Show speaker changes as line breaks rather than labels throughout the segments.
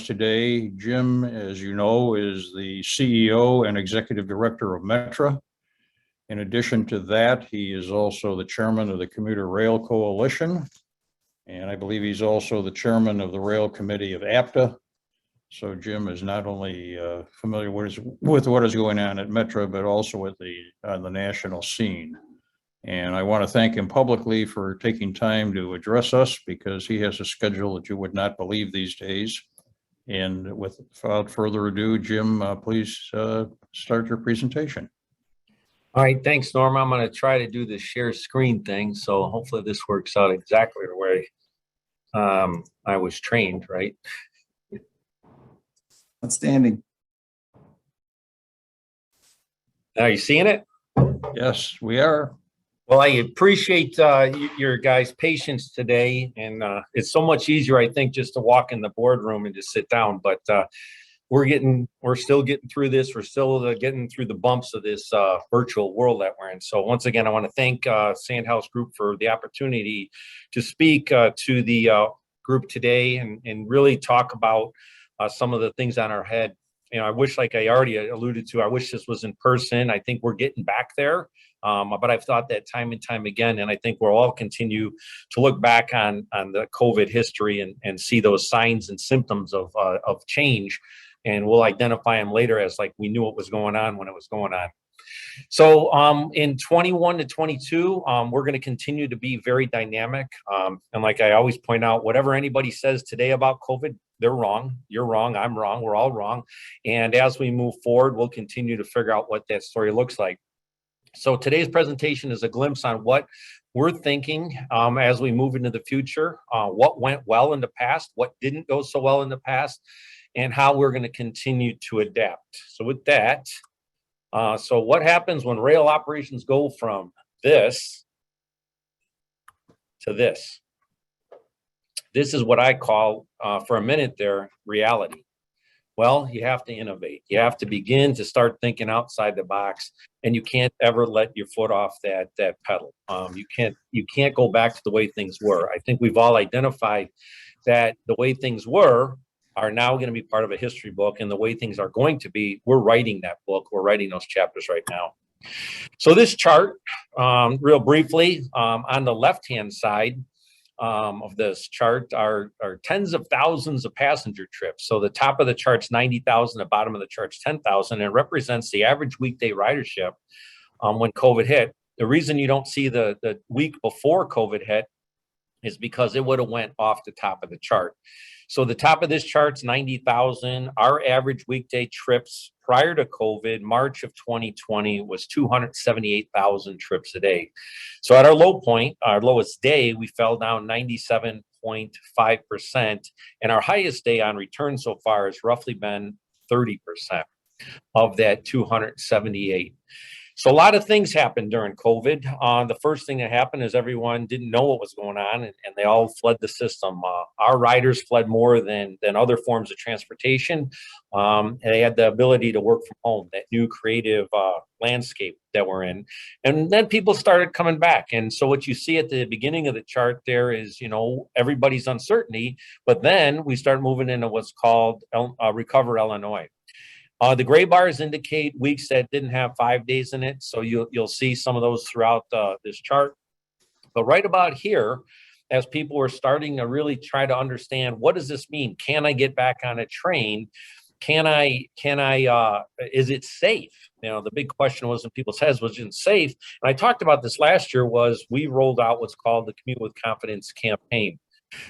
today. Jim, as you know, is the CEO and Executive Director of Metra. In addition to that, he is also the chairman of the Commuter Rail Coalition. And I believe he's also the chairman of the Rail Committee of APTA. So Jim is not only familiar with what is going on at Metra, but also with the national scene. And I want to thank him publicly for taking time to address us, because he has a schedule that you would not believe these days. And without further ado, Jim, please start your presentation.
All right, thanks, Norma. I'm going to try to do the share screen thing, so hopefully this works out exactly the way I was trained, right?
Outstanding.
Are you seeing it?
Yes, we are.
Well, I appreciate your guys' patience today, and it's so much easier, I think, just to walk in the boardroom and just sit down. But we're still getting through this. We're still getting through the bumps of this virtual world that we're in. So once again, I want to thank Sandhouse Group for the opportunity to speak to the group today and really talk about some of the things on our head. You know, I wish, like I already alluded to, I wish this was in person. I think we're getting back there. But I've thought that time and time again, and I think we'll all continue to look back on the COVID history and see those signs and symptoms of change, and we'll identify them later as like we knew what was going on when it was going on. So in 21 to 22, we're going to continue to be very dynamic. And like I always point out, whatever anybody says today about COVID, they're wrong. You're wrong. I'm wrong. We're all wrong. And as we move forward, we'll continue to figure out what that story looks like. So today's presentation is a glimpse on what we're thinking as we move into the future, what went well in the past, what didn't go so well in the past, and how we're going to continue to adapt. So with that, so what happens when rail operations go from this to this? This is what I call, for a minute there, reality. Well, you have to innovate. You have to begin to start thinking outside the box, and you can't ever let your foot off that pedal. You can't go back to the way things were. I think we've all identified that the way things were are now going to be part of a history book, and the way things are going to be, we're writing that book. We're writing those chapters right now. So this chart, real briefly, on the left-hand side of this chart are tens of thousands of passenger trips. So the top of the chart's 90,000, the bottom of the chart's 10,000, and it represents the average weekday ridership when COVID hit. The reason you don't see the week before COVID hit is because it would have went off the top of the chart. So the top of this chart's 90,000. Our average weekday trips prior to COVID, March of 2020, was 278,000 trips a day. So at our low point, our lowest day, we fell down 97.5%. And our highest day on return so far has roughly been 30% of that 278. So a lot of things happened during COVID. The first thing that happened is everyone didn't know what was going on, and they all fled the system. Our riders fled more than other forms of transportation. And they had the ability to work from home, that new creative landscape that we're in. And then people started coming back. And so what you see at the beginning of the chart there is, you know, everybody's uncertainty, but then we start moving into what's called Recover Illinois. The gray bars indicate weeks that didn't have 5 days in it. So you'll see some of those throughout this chart. But right about here, as people were starting to really try to understand, what does this mean? Can I get back on a train? Is it safe? You know, the big question was in people's heads, was it safe? And I talked about this last year, was we rolled out what's called the Commute with Confidence campaign.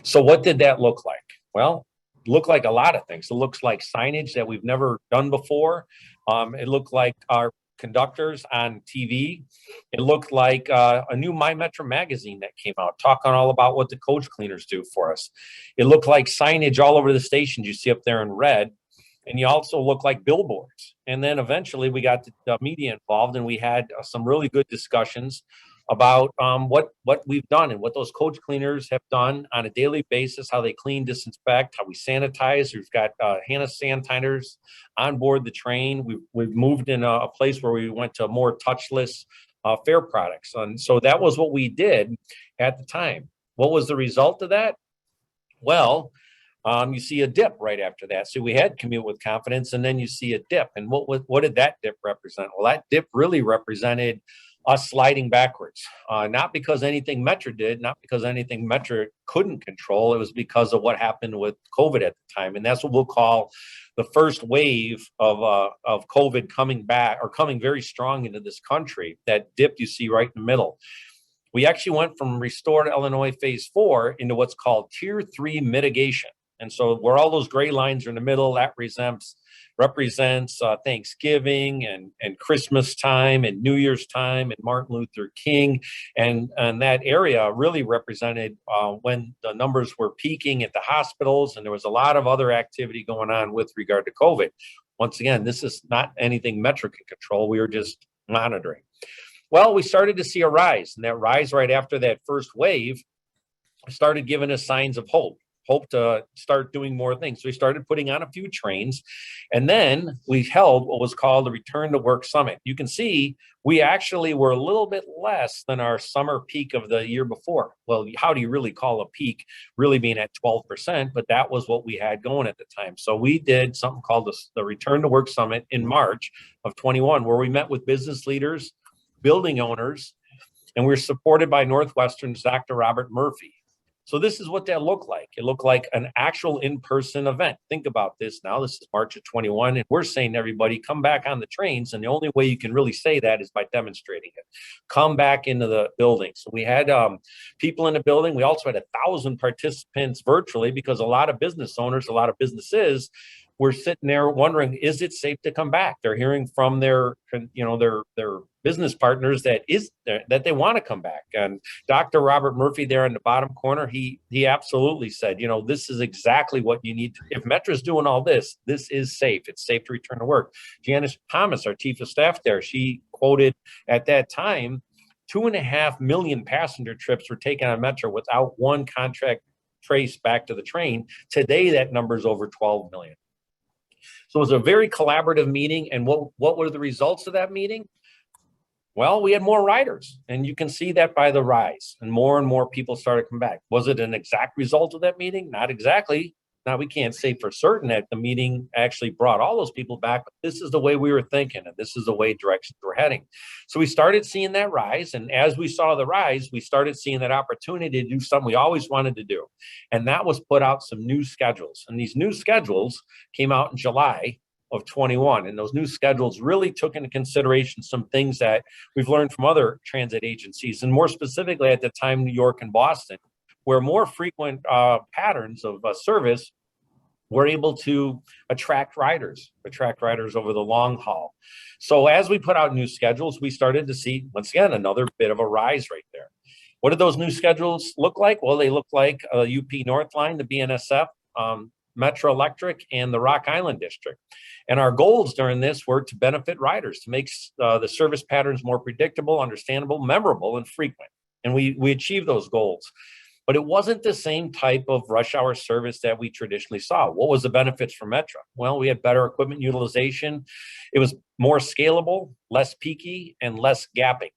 So what did that look like? Well, look like a lot of things. It looks like signage that we've never done before. It looked like our conductors on TV. It looked like a new My Metra magazine that came out, talking all about what the coach cleaners do for us. It looked like signage all over the stations you see up there in red. And you also look like billboards. And then eventually we got the media involved, and we had some really good discussions about what we've done and what those coach cleaners have done on a daily basis, how they clean, disinfect, how we sanitize. We've got hand sanitizers on board the train. We've moved in a place where we went to more touchless fare products. And so that was what we did at the time. What was the result of that? Well, You see a dip right after that. So we had commute with confidence, and then you see a dip. And what did that dip represent? Well, that dip really represented us sliding backwards, not because anything Metra did, not because anything Metra couldn't control. It was because of what happened with COVID at the time. And that's what we'll call the first wave of COVID coming back, or coming very strong into this country. That dip you see right in the middle. We actually went from restored Illinois phase 4 into what's called tier 3 mitigation. And so where all those gray lines are in the middle, that represents Thanksgiving and Christmas time and New Year's time and Martin Luther King. And that area really represented when the numbers were peaking at the hospitals, and there was a lot of other activity going on with regard to COVID. Once again, this is not anything Metra can control. We were just monitoring. Well, we started to see a rise, and that rise right after that first wave started giving us signs of hope to start doing more things. So we started putting on a few trains, and then we held what was called the Return to Work Summit. You can see we actually were a little bit less than our summer peak of the year before. Well, how do you really call a peak really being at 12%? But that was what we had going at the time. So we did something called the Return to Work Summit in March of 21, where we met with business leaders, building owners, and we were supported by Northwestern's Dr. Robert Murphy. So this is what that looked like. It looked like an actual in-person event. Think about this now. This is March of 21, and we're saying to everybody, come back on the trains. And the only way you can really say that is by demonstrating it. Come back into the building. So we had people in the building. We also had 1,000 participants virtually, because a lot of business owners, a lot of businesses were sitting there wondering, is it safe to come back? They're hearing from their business partners that they want to come back. And Dr. Robert Murphy there in the bottom corner, he absolutely said, this is exactly what you need. If Metra's doing all this, this is safe. It's safe to return to work. Janice Thomas, our chief of staff there, she quoted at that time, 2.5 million passenger trips were taken on Metra without one contract trace back to the train. Today, that number is over 12 million. So it was a very collaborative meeting. And what were the results of that meeting? Well, we had more riders, and you can see that by the rise, and more people started coming back. Was it an exact result of that meeting? Not exactly. Now, we can't say for certain that the meeting actually brought all those people back, but this is the way we were thinking, and this is the way directions we're heading. So we started seeing that rise, and as we saw the rise, we started seeing that opportunity to do something we always wanted to do, and that was put out some new schedules. And these new schedules came out in July of 21, and those new schedules really took into consideration some things that we've learned from other transit agencies, and more specifically at the time, New York and Boston, where more frequent patterns of service were able to attract riders over the long haul. So as we put out new schedules, we started to see, once again, another bit of a rise right there. What did those new schedules look like? Well, they look like UP North Line, the BNSF, Metra Electric, and the Rock Island District. And our goals during this were to benefit riders, to make the service patterns more predictable, understandable, memorable, and frequent. And we achieved those goals. But it wasn't the same type of rush hour service that we traditionally saw. What was the benefits for Metra? Well, we had better equipment utilization. It was more scalable, less peaky, and less gapping.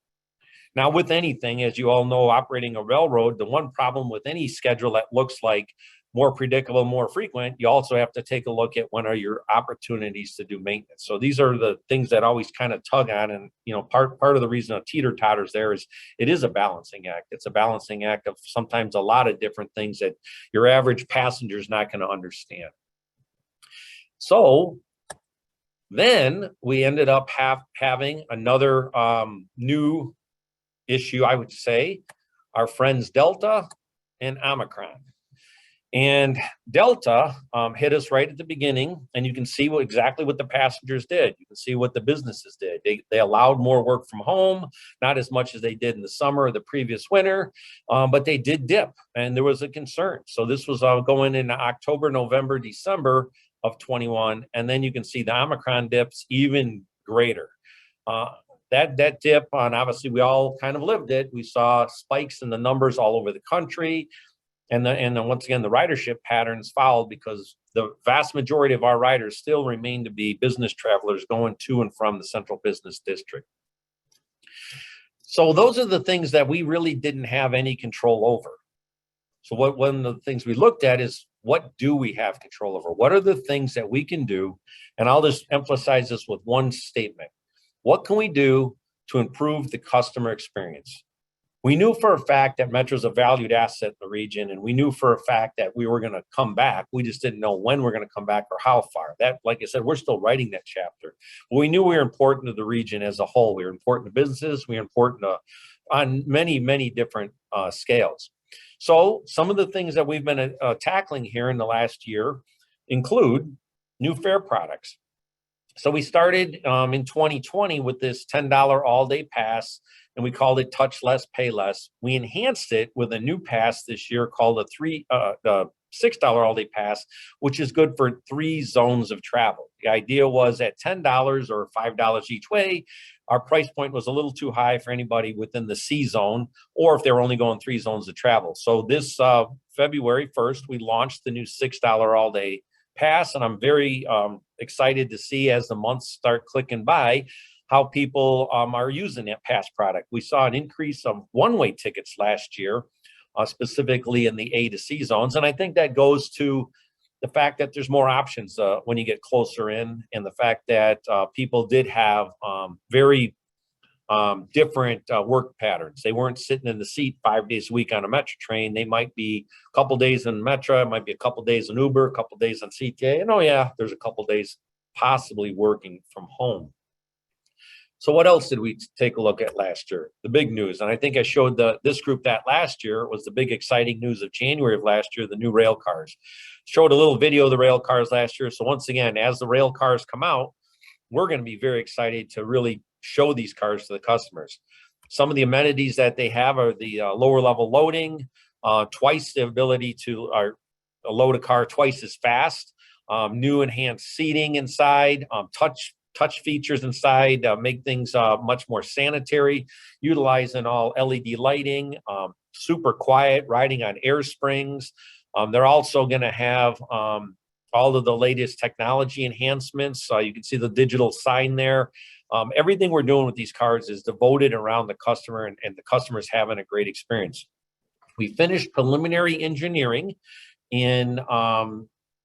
Now, with anything, as you all know, operating a railroad, the one problem with any schedule that looks like more predictable, more frequent, you also have to take a look at when are your opportunities to do maintenance. So these are the things that always kind of tug on, and part of the reason of teeter-totters there is it is a balancing act. It's a balancing act of sometimes a lot of different things that your average passenger is not going to understand. So then we ended up having another new issue, I would say, our friends Delta and Omicron. And Delta hit us right at the beginning, and you can see exactly what the passengers did. You can see what the businesses did. They allowed more work from home, not as much as they did in the summer or the previous winter, but they did dip, and there was a concern. So this was going into October, November, December of 21, and then you can see the Omicron dips even greater. That dip, and obviously we all kind of lived it. We saw spikes in the numbers all over the country. And then once again, the ridership patterns followed, because the vast majority of our riders still remain to be business travelers going to and from the central business district. So those are the things that we really didn't have any control over. So one of the things we looked at is what do we have control over? What are the things that we can do? And I'll just emphasize this with one statement. What can we do to improve the customer experience? We knew for a fact that Metra is a valued asset in the region, and we knew for a fact that we were going to come back. We just didn't know when we're going to come back or how far. That, like I said, we're still writing that chapter. But we knew we were important to the region as a whole. We were important to businesses. We were important on many, many different scales. So some of the things that we've been tackling here in the last year include new fare products. So we started in 2020 with this $10 all-day pass, and we called it Touch Less, Pay Less. We enhanced it with a new pass this year called the $6 all-day pass, which is good for 3 zones of travel. The idea was at $10 or $5 each way, our price point was a little too high for anybody within the C zone, or if they were only going 3 zones of travel. So this February 1st, we launched the new $6 all-day pass, and I'm very excited to see as the months start clicking by how people are using that pass product. We saw an increase of one-way tickets last year, specifically in the A to C zones, and I think that goes to the fact that there's more options when you get closer in, and the fact that people did have very different work patterns. They weren't sitting in the seat 5 days a week on a Metra train. They might be a couple days in Metra, might be a couple days in Uber, a couple days on CTA, and oh yeah, there's a couple days possibly working from home. So what else did we take a look at last year? The big news, and I think I showed this group that last year was the big exciting news of January of last year, the new rail cars. Showed a little video of the rail cars last year. So once again, as the rail cars come out, we're going to be very excited to really show these cars to the customers. Some of the amenities that they have are the lower level loading, twice the ability to load a car twice as fast, new enhanced seating inside, touch features inside, make things much more sanitary, utilizing all LED lighting, super quiet, riding on air springs. They're also going to have all of the latest technology enhancements. You can see the digital sign there. Everything we're doing with these cars is devoted around the customer, and the customer's having a great experience. We finished preliminary engineering in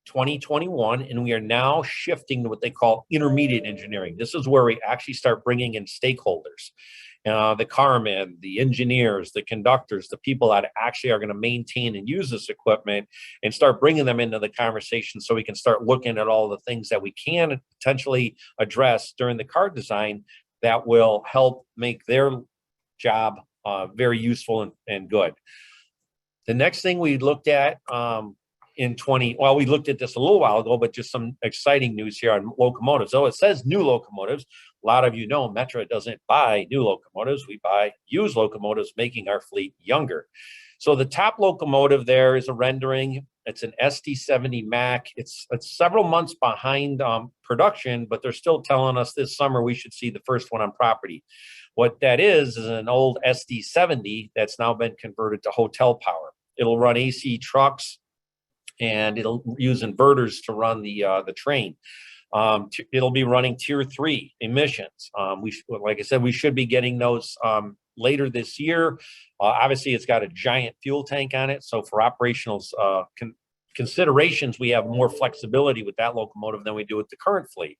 2021, and we are now shifting to what they call intermediate engineering. This is where we actually start bringing in stakeholders, the carmen, the engineers, the conductors, the people that actually are going to maintain and use this equipment, and start bringing them into the conversation so we can start looking at all the things that we can potentially address during the car design that will help make their job very useful and good. The next thing we looked at we looked at this a little while ago, but just some exciting news here on locomotives. So it says new locomotives. A lot of you know Metra doesn't buy new locomotives. We buy used locomotives, making our fleet younger. So the top locomotive there is a rendering. It's an SD70 Mac. It's several months behind production, but they're still telling us this summer we should see the first one on property. What that is an old SD70 that's now been converted to hotel power. It'll run AC trucks, and it'll use inverters to run the train. It'll be running Tier 3 emissions. Like I said, we should be getting those later this year. Obviously, it's got a giant fuel tank on it, so for operational considerations, we have more flexibility with that locomotive than we do with the current fleet.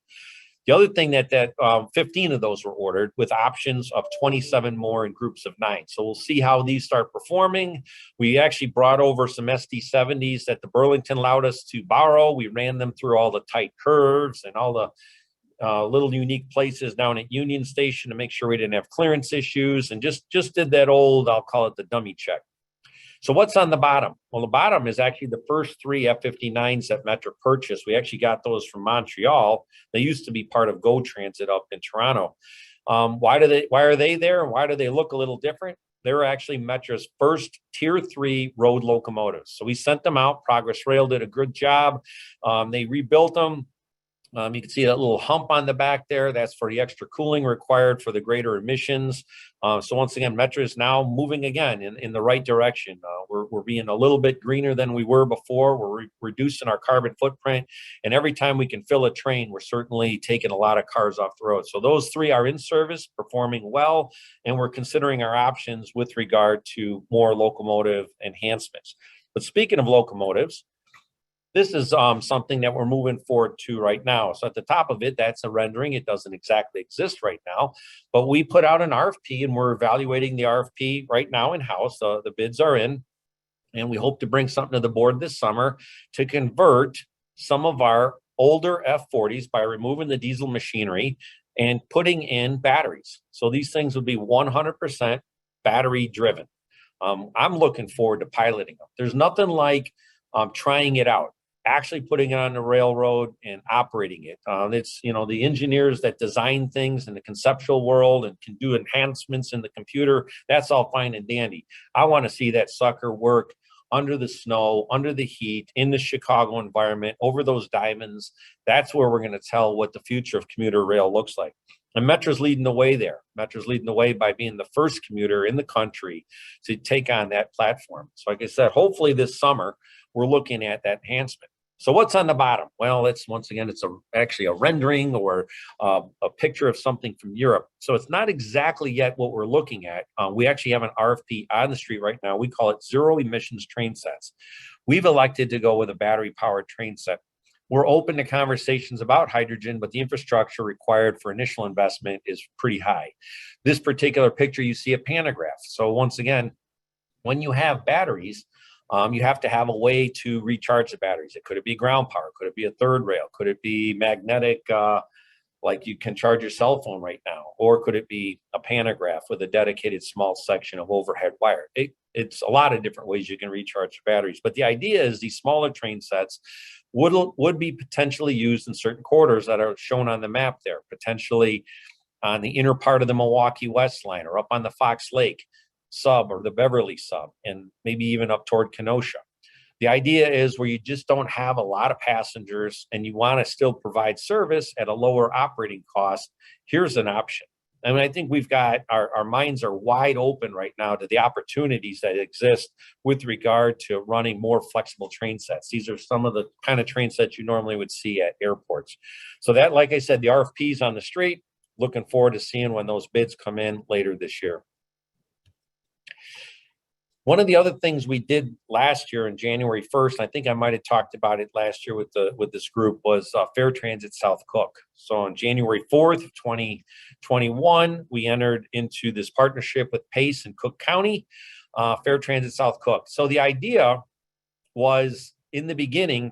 The other thing that 15 of those were ordered with options of 27 more in groups of 9. So we'll see how these start performing. We actually brought over some SD70s that the Burlington allowed us to borrow. We ran them through all the tight curves and all the little unique places down at Union Station to make sure we didn't have clearance issues, and just did that old, I'll call it the dummy check. So what's on the bottom? Well, the bottom is actually the first 3 F-59s that Metra purchased. We actually got those from Montreal. They used to be part of GO Transit up in Toronto. Why are they there, and why do they look a little different? They're actually Metra's first Tier 3 road locomotives. So we sent them out. Progress Rail did a good job. They rebuilt them. You can see that little hump on the back there. That's for the extra cooling required for the greater emissions. So once again, Metra is now moving again in the right direction. We're being a little bit greener than we were before. We're reducing our carbon footprint. And every time we can fill a train, we're certainly taking a lot of cars off the road. So those 3 are in service, performing well, and we're considering our options with regard to more locomotive enhancements. But speaking of locomotives, This is something that we're moving forward to right now. So at the top of it, that's a rendering. It doesn't exactly exist right now, but we put out an RFP and we're evaluating the RFP right now in-house. The bids are in, and we hope to bring something to the board this summer to convert some of our older F40s by removing the diesel machinery and putting in batteries. So these things would be 100% battery driven. I'm looking forward to piloting them. There's nothing like trying it out, actually putting it on the railroad and operating it. It's, you know, the engineers that design things in the conceptual world and can do enhancements in the computer, that's all fine and dandy. I want to see that sucker work under the snow, under the heat, in the Chicago environment, over those diamonds. That's where we're going to tell what the future of commuter rail looks like. And Metra's leading the way there. Metra's leading the way by being the first commuter in the country to take on that platform. So like I said, hopefully this summer, we're looking at that enhancement. So what's on the bottom? Well, it's once again, it's actually a rendering or a picture of something from Europe. So it's not exactly yet what we're looking at. We actually have an RFP on the street right now. We call it zero emissions train sets. We've elected to go with a battery powered train set. We're open to conversations about hydrogen, but the infrastructure required for initial investment is pretty high. This particular picture, you see a pantograph. So once again, when you have batteries, you have to have a way to recharge the batteries. Could it be ground power? Could it be a third rail? Could it be magnetic, like you can charge your cell phone right now? Or could it be a pantograph with a dedicated small section of overhead wire? It's a lot of different ways you can recharge the batteries. But the idea is these smaller train sets would be potentially used in certain corridors that are shown on the map there, potentially on the inner part of the Milwaukee West line or up on the Fox Lake sub or the Beverly sub, and maybe even up toward Kenosha. The idea is where you just don't have a lot of passengers and you want to still provide service at a lower operating cost. Here's an option. I mean, I think we've got our minds are wide open right now to the opportunities that exist with regard to running more flexible train sets. These are some of the kind of train sets you normally would see at airports. So that, like I said, the RFP's on the street. Looking forward to seeing when those bids come in later this year. One of the other things we did last year on January 1st, I think I might have talked about it last year with this group, was Fair Transit South Cook. So on January 4th of 2021, we entered into this partnership with Pace and Cook County, Fair Transit South Cook. So the idea was, in the beginning,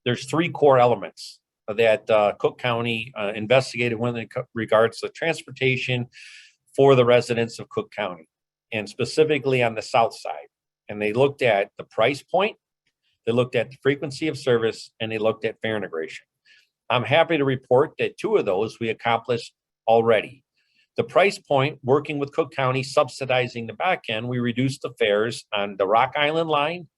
there's three core elements that Cook County investigated when it regards to transportation for the residents of Cook County, and specifically on the south side. And they looked at the price point, they looked at the frequency of service, and they looked at fare integration. I'm happy to report that two of those we accomplished already. The price point, working with Cook County, subsidizing the back end, we reduced the fares on the Rock Island line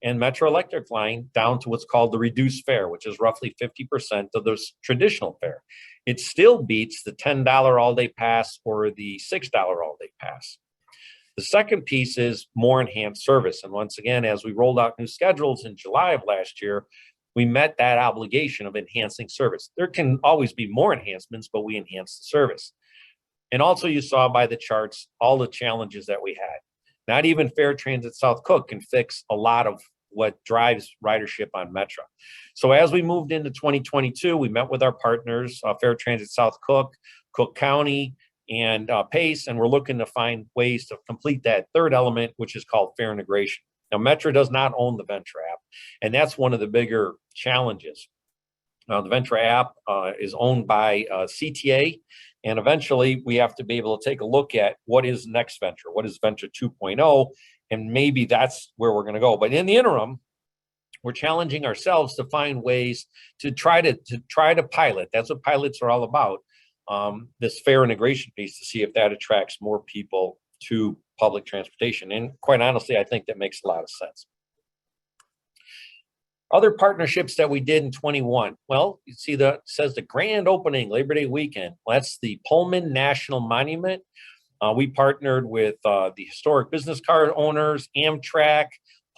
and Metro Electric line down to what's called the reduced fare, which is roughly 50% of the traditional fare. It still beats the $10 all-day pass or the $6 all-day pass. The second piece is more enhanced service. And once again, as we rolled out new schedules in July of last year, we met that obligation of enhancing service. There can always be more enhancements, but we enhanced the service. And also you saw by the charts, all the challenges that we had. Not even Fair Transit South Cook can fix a lot of what drives ridership on Metra. So as we moved into 2022, we met with our partners, Fair Transit South Cook, Cook County, and Pace, and we're looking to find ways to complete that third element, which is called fare integration. Now, Metra does not own the Ventra app, and that's one of the bigger challenges. The Ventra app is owned by CTA, and eventually we have to be able to take a look at what is next Ventra, what is Ventra 2.0, and maybe that's where we're going to go. But in the interim, we're challenging ourselves to find ways to try to pilot. That's what pilots are all about. This fare integration piece, to see if that attracts more people to public transportation. And quite honestly, I think that makes a lot of sense. Other partnerships that we did in 21. Well, you see that says the grand opening, Labor Day weekend. Well, that's the Pullman National Monument. We partnered with the historic business card owners, Amtrak,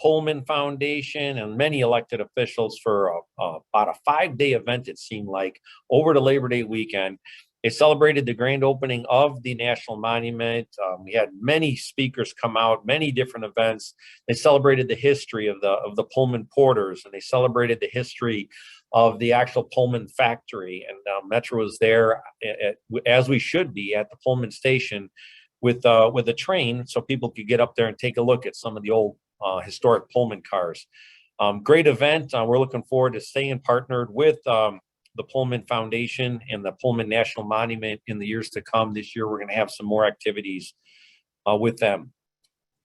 Pullman Foundation, and many elected officials for about a 5-day event, it seemed like, over the Labor Day weekend. It celebrated the grand opening of the National Monument. We had many speakers come out, many different events. They celebrated the history of the Pullman porters, and they celebrated the history of the actual Pullman factory. And Metra was there, as we should be, at the Pullman station with a train, so people could get up there and take a look at some of the old historic Pullman cars. Great event. We're looking forward to staying partnered with the Pullman Foundation and the Pullman National Monument in the years to come. This year, we're going to have some more activities with them.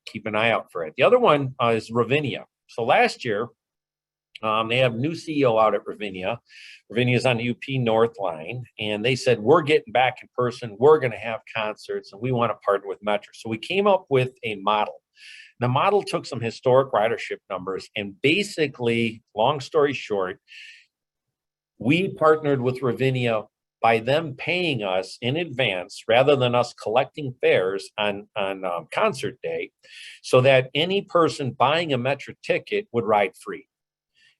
Keep an eye out for it. The other one is Ravinia. So last year, they have a new CEO out at Ravinia. Ravinia is on the UP North line, and they said, we're getting back in person. We're going to have concerts, and we want to partner with Metra. So we came up with a model. The model took some historic ridership numbers, and basically, long story short, we partnered with Ravinia by them paying us in advance rather than us collecting fares on concert day, so that any person buying a Metra ticket would ride free.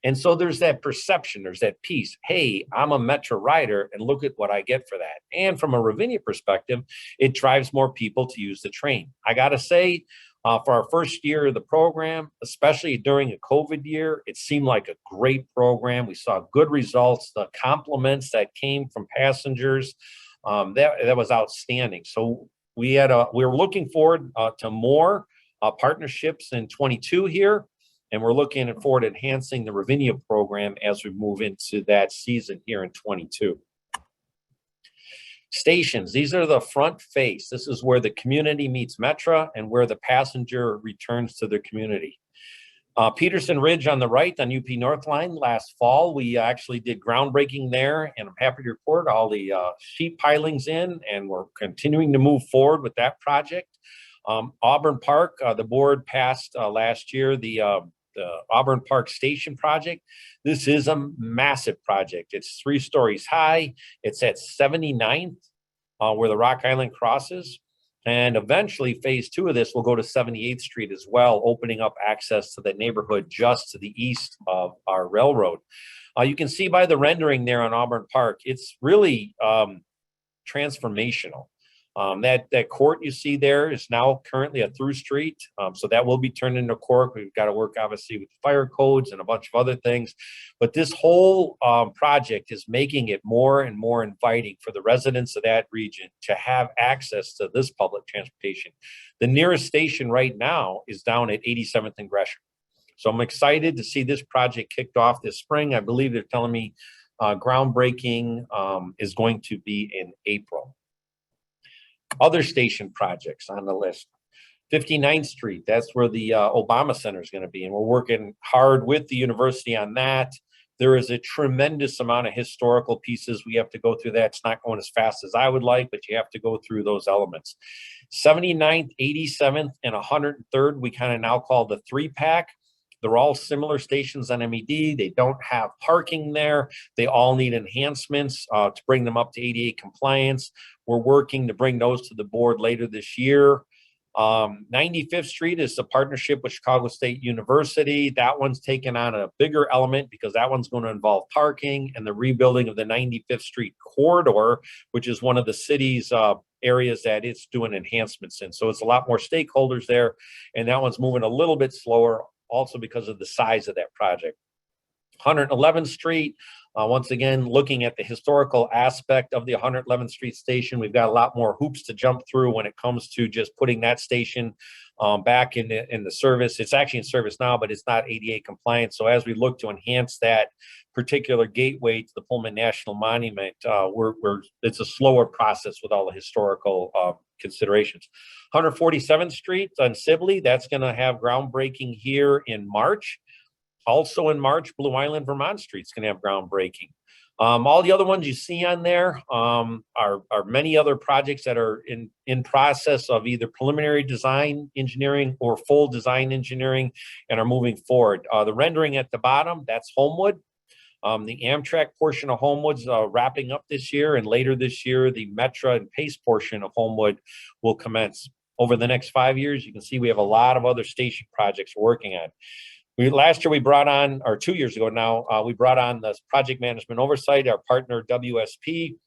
And so there's that perception, there's that piece. Hey, I'm a Metra rider, and look at what I get for that. And from a Ravinia perspective, it drives more people to use the train. I got to say, for our first year of the program, especially during a COVID year, it seemed like a great program. We saw good results. The compliments that came from passengers, that was outstanding. So we were looking forward to more partnerships in 22 here, and we're looking forward to enhancing the Ravinia program as we move into that season here in 22. Stations, these are the front face. This is where the community meets Metra and where the passenger returns to their community. Peterson Ridge on the right on UP North Line. Last fall, we actually did groundbreaking there, and I'm happy to report all the sheet pilings in, and we're continuing to move forward with that project. Auburn Park, the board passed last year the Auburn Park Station project. This is a massive project. It's 3 stories high. It's at 79th, where the Rock Island crosses. And eventually, phase 2 of this will go to 78th Street as well, opening up access to the neighborhood just to the east of our railroad. You can see by the rendering there on Auburn Park, it's really transformational. That court you see there is now currently a through street, so that will be turned into court. We've got to work obviously with fire codes and a bunch of other things, but this whole project is making it more and more inviting for the residents of that region to have access to this public transportation. The nearest station right now is down at 87th and Gresham. So I'm excited to see this project kicked off this spring. I believe they're telling me groundbreaking is going to be in April. Other station projects on the list. 59th Street, that's where the Obama Center is going to be, and we're working hard with the university on that. There is a tremendous amount of historical pieces. We have to go through that. It's not going as fast as I would like, but you have to go through those elements. 79th, 87th, and 103rd, we kind of now call the 3-pack. They're all similar stations on MED. They don't have parking there. They all need enhancements to bring them up to ADA compliance. We're working to bring those to the board later this year. 95th Street is a partnership with Chicago State University. That one's taken on a bigger element because that one's going to involve parking and the rebuilding of the 95th Street corridor, which is one of the city's areas that it's doing enhancements in. So it's a lot more stakeholders there, and that one's moving a little bit slower, also because of the size of that project. 111th Street, once again, looking at the historical aspect of the 111th Street station, we've got a lot more hoops to jump through when it comes to just putting that station back in the service. It's actually in service now, but it's not ADA compliant. So as we look to enhance that particular gateway to the Pullman National Monument, it's a slower process with all the historical considerations. 147th Street on Sibley, that's going to have groundbreaking here in March. Also in March, Blue Island, Vermont Street's going to have groundbreaking. All the other ones you see on there are many other projects that are in process of either preliminary design engineering or full design engineering and are moving forward. The rendering at the bottom, that's Homewood. The Amtrak portion of Homewood's wrapping up this year, and later this year, the Metra and Pace portion of Homewood will commence. Over the next 5 years, you can see we have a lot of other station projects we're working on. Last year we brought on, or 2 years ago now, we brought on the project management oversight, our partner WSP.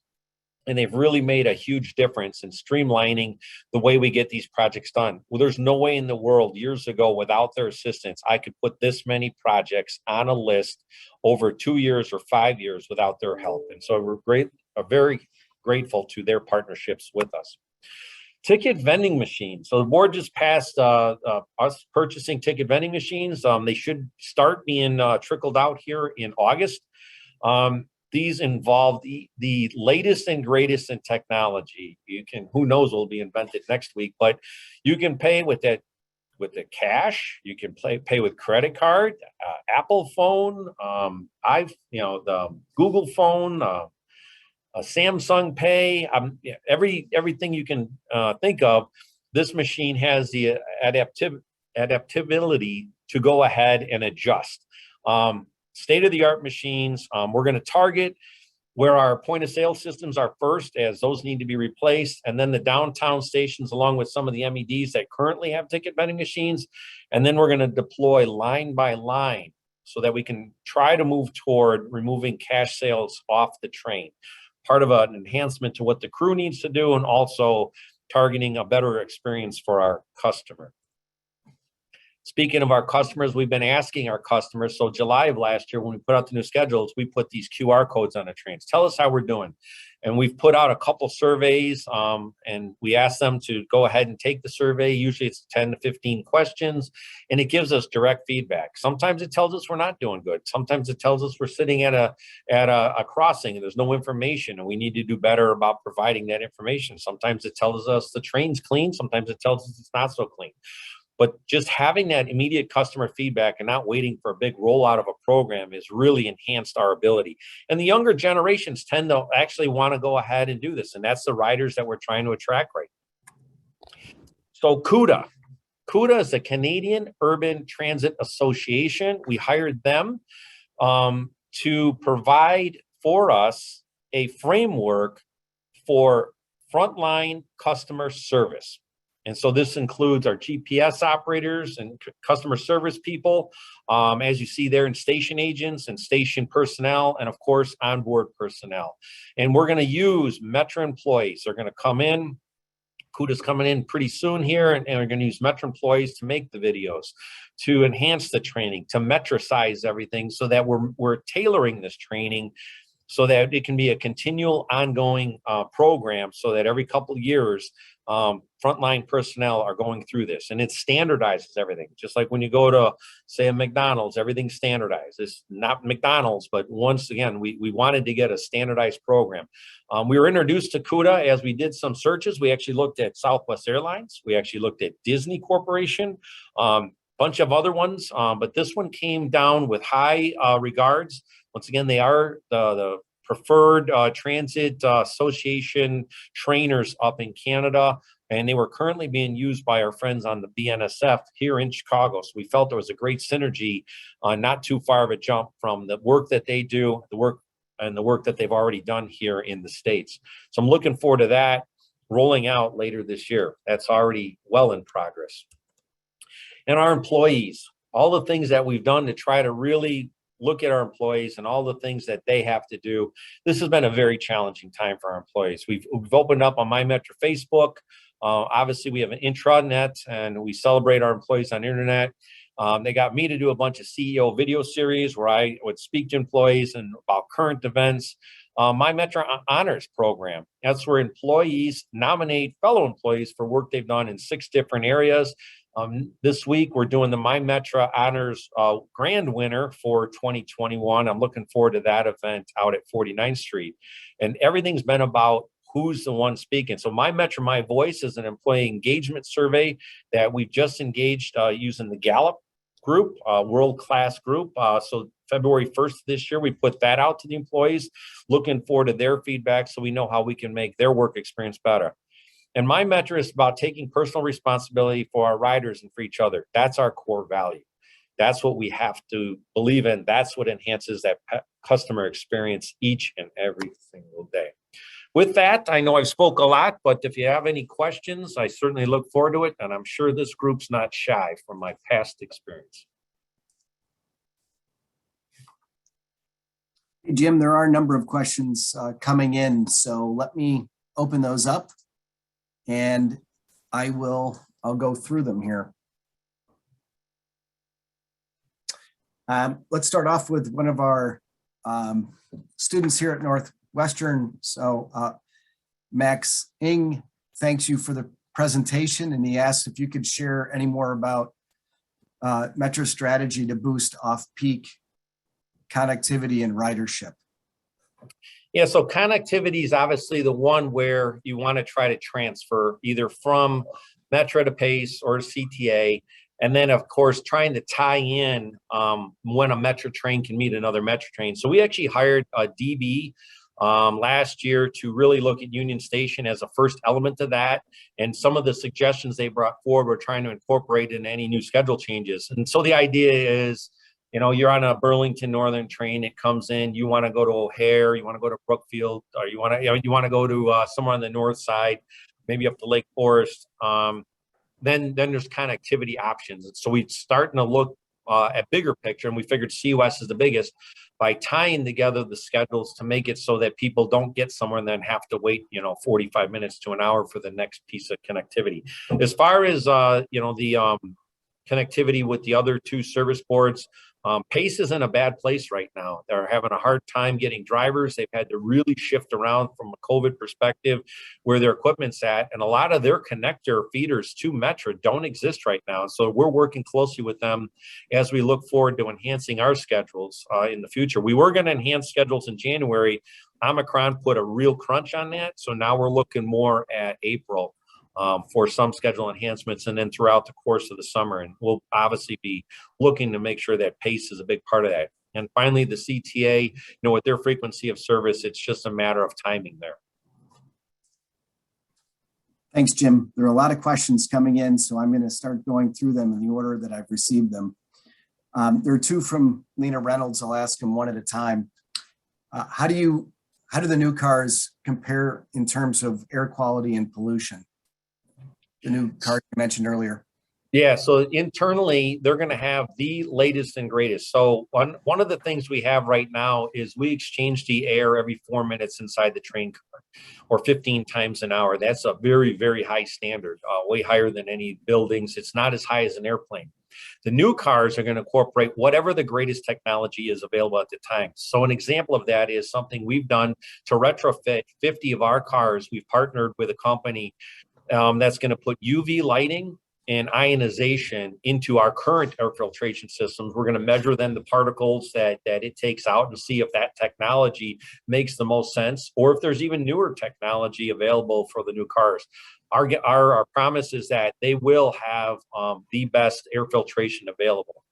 And they've really made a huge difference in streamlining the way we get these projects done. Well, there's no way in the world years ago without their assistance, I could put this many projects on a list over 2 years or 5 years without their help. And so we're very grateful to their partnerships with us. Ticket vending machines. So the board just passed us purchasing ticket vending machines. They should start being trickled out here in August. These involve the latest and greatest in technology. Who knows what will be invented next week, but you can pay with the cash. You can pay with credit card, Apple phone, the Google phone, a Samsung Pay. Everything you can think of. This machine has the adaptability to go ahead and adjust. State-of-the-art machines. We're going to target where our point of sale systems are first, as those need to be replaced, and then the downtown stations along with some of the MEDs that currently have ticket vending machines. And then we're going to deploy line by line so that we can try to move toward removing cash sales off the train. Part of an enhancement to what the crew needs to do, and also targeting a better experience for our customer. Speaking of our customers, we've been asking our customers. So July of last year, when we put out the new schedules, we put these QR codes on the trains. Tell us how we're doing. And we've put out a couple surveys, and we asked them to go ahead and take the survey. Usually it's 10 to 15 questions, and it gives us direct feedback. Sometimes it tells us we're not doing good. Sometimes it tells us we're sitting at a crossing and there's no information, and we need to do better about providing that information. Sometimes it tells us the train's clean. Sometimes it tells us it's not so clean. But just having that immediate customer feedback and not waiting for a big rollout of a program has really enhanced our ability. And the younger generations tend to actually want to go ahead and do this. And that's the riders that we're trying to attract right now. So CUDA. CUDA is the Canadian Urban Transit Association. We hired them to provide for us a framework for frontline customer service. And so this includes our GPS operators and customer service people, as you see there, in station agents and station personnel, and of course, onboard personnel. And we're going to use Metra employees. They're going to come in. CUDA's coming in pretty soon here, and we're going to use Metra employees to make the videos, to enhance the training, to Metra-size everything, so that we're tailoring this training so that it can be a continual, ongoing program, so that every couple of years, frontline personnel are going through this, and it standardizes everything. Just like when you go to, say, a McDonald's, everything's standardized. It's not McDonald's, but once again, we wanted to get a standardized program. We were introduced to CUDA as we did some searches. We actually looked at Southwest Airlines. We actually looked at Disney Corporation, bunch of other ones, but this one came down with high regards. Once again, they are the preferred transit association trainers up in Canada, and they were currently being used by our friends on the BNSF here in Chicago. So we felt there was a great synergy, not too far of a jump from the work that they do, the work that they've already done here in the States. So I'm looking forward to that rolling out later this year. That's already well in progress. And our employees, all the things that we've done to try to really look at our employees and all the things that they have to do. This has been a very challenging time for our employees. We've opened up on MyMetra Facebook. Obviously, we have an intranet, and we celebrate our employees on the internet. They got me to do a bunch of CEO video series where I would speak to employees and about current events. MyMetra Honors program. That's where employees nominate fellow employees for work they've done in 6 different areas. This week, we're doing the MyMetra Honors Grand Winner for 2021. I'm looking forward to that event out at 49th Street. And everything's been about who's the one speaking. So MyMetra My Voice is an employee engagement survey that we've just engaged using the Gallup group, world-class group. So February 1st this year, we put that out to the employees, looking forward to their feedback so we know how we can make their work experience better. And MyMetra is about taking personal responsibility for our riders and for each other. That's our core value. That's what we have to believe in. That's what enhances that customer experience each and every single day. With that, I know I've spoke a lot, but if you have any questions, I certainly look forward to it. And I'm sure this group's not shy from my past experience.
Hey, Jim, there are a number of questions coming in, so let me open those up and I'll go through them here. Let's start off with one of our students here at Northwestern. So Max Ing thanks you for the presentation, and he asked if you could share any more about Metra's strategy to boost off-peak connectivity and ridership.
Yeah, so connectivity is obviously the one where you want to try to transfer either from Metra to Pace or to CTA. And then, of course, trying to tie in when a Metra train can meet another Metra train. So we actually hired a DB last year to really look at Union Station as a first element to that. And some of the suggestions they brought forward, we're trying to incorporate in any new schedule changes. And so the idea is, you know, you're on a Burlington Northern train, it comes in, you want to go to O'Hare, you want to go to Brookfield, or you want to go to somewhere on the north side, maybe up to Lake Forest. Then there's connectivity options. So we're starting to look at bigger picture, and we figured CUS is the biggest by tying together the schedules to make it so that people don't get somewhere and then have to wait, 45 minutes to an hour for the next piece of connectivity. As far as, the connectivity with the other two service boards, Pace is in a bad place right now. They're having a hard time getting drivers. They've had to really shift around from a COVID perspective where their equipment's at. And a lot of their connector feeders to Metra don't exist right now. So we're working closely with them as we look forward to enhancing our schedules in the future. We were going to enhance schedules in January. Omicron put a real crunch on that. So now we're looking more at April. For some schedule enhancements, and then throughout the course of the summer. And we'll obviously be looking to make sure that Pace is a big part of that. And finally, the CTA, with their frequency of service, it's just a matter of timing there.
Thanks, Jim. There are a lot of questions coming in, so I'm going to start going through them in the order that I've received them. There are two from Lena Reynolds. I'll ask them one at a time. How do the new cars compare in terms of air quality and pollution? The new car you mentioned earlier.
Yeah, so internally, they're going to have the latest and greatest. So one of the things we have right now is we exchange the air every 4 minutes inside the train car, or 15 times an hour. That's a very, very high standard, way higher than any buildings. It's not as high as an airplane. The new cars are going to incorporate whatever the greatest technology is available at the time. So an example of that is something we've done to retrofit 50 of our cars. We've partnered with a company that's going to put UV lighting and ionization into our current air filtration systems. We're going to measure then the particles that it takes out and see if that technology makes the most sense, or if there's even newer technology available for the new cars. Our promise is that they will have the best air filtration available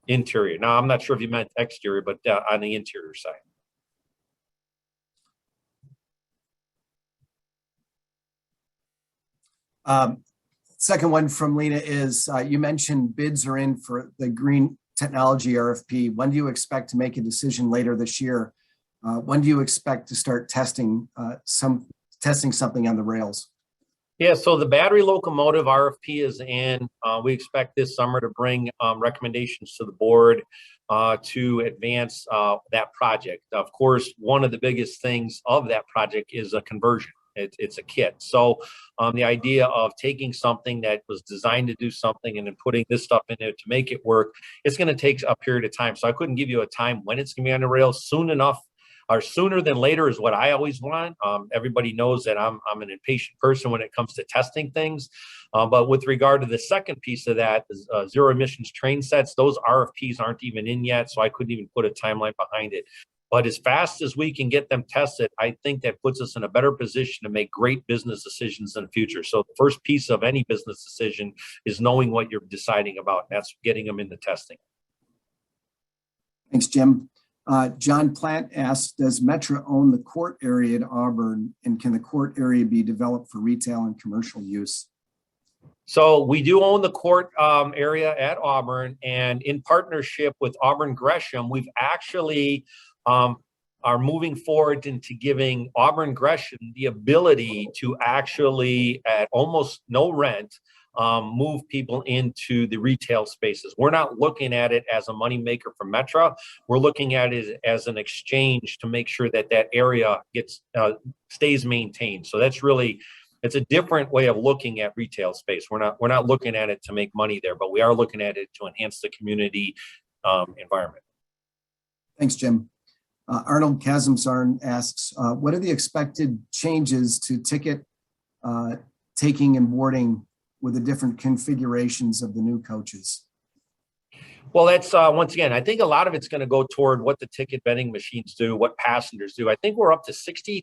interior. Now, I'm not sure if you meant exterior, but on the interior side.
Second one from Lena is, you mentioned bids are in for the green technology RFP. When do you expect to make a decision later this year? When do you expect to start testing something on the rails?
Yeah, so the battery locomotive RFP is in. We expect this summer to bring recommendations to the board to advance that project. Of course, one of the biggest things of that project is a conversion. It's a kit. So the idea of taking something that was designed to do something and then putting this stuff in it to make it work, it's going to take a period of time. So I couldn't give you a time when it's going to be on the rails. Soon enough, or sooner than later, is what I always want. Everybody knows that I'm an impatient person when it comes to testing things. But with regard to the second piece of that, zero emissions train sets, those RFPs aren't even in yet, so I couldn't even put a timeline behind it. But as fast as we can get them tested, I think that puts us in a better position to make great business decisions in the future. So the first piece of any business decision is knowing what you're deciding about. That's getting them into testing.
Thanks, Jim. John Platt asked, does Metra own the court area at Auburn, and can the court area be developed for retail and commercial use?
So we do own the court area at Auburn, and in partnership with Auburn Gresham, we've actually are moving forward into giving Auburn Gresham the ability to actually, at almost no rent, move people into the retail spaces. We're not looking at it as a moneymaker for Metra. We're looking at it as an exchange to make sure that that area gets stays maintained. So that's really, it's a different way of looking at retail space. We're not looking at it to make money there, but we are looking at it to enhance the community environment.
Thanks, Jim. Arnold Kazimsarn asks, what are the expected changes to ticket taking and boarding with the different configurations of the new coaches?
Well, that's once again, I think a lot of it's going to go toward what the ticket vending machines do, what passengers do. I think we're up to 63%.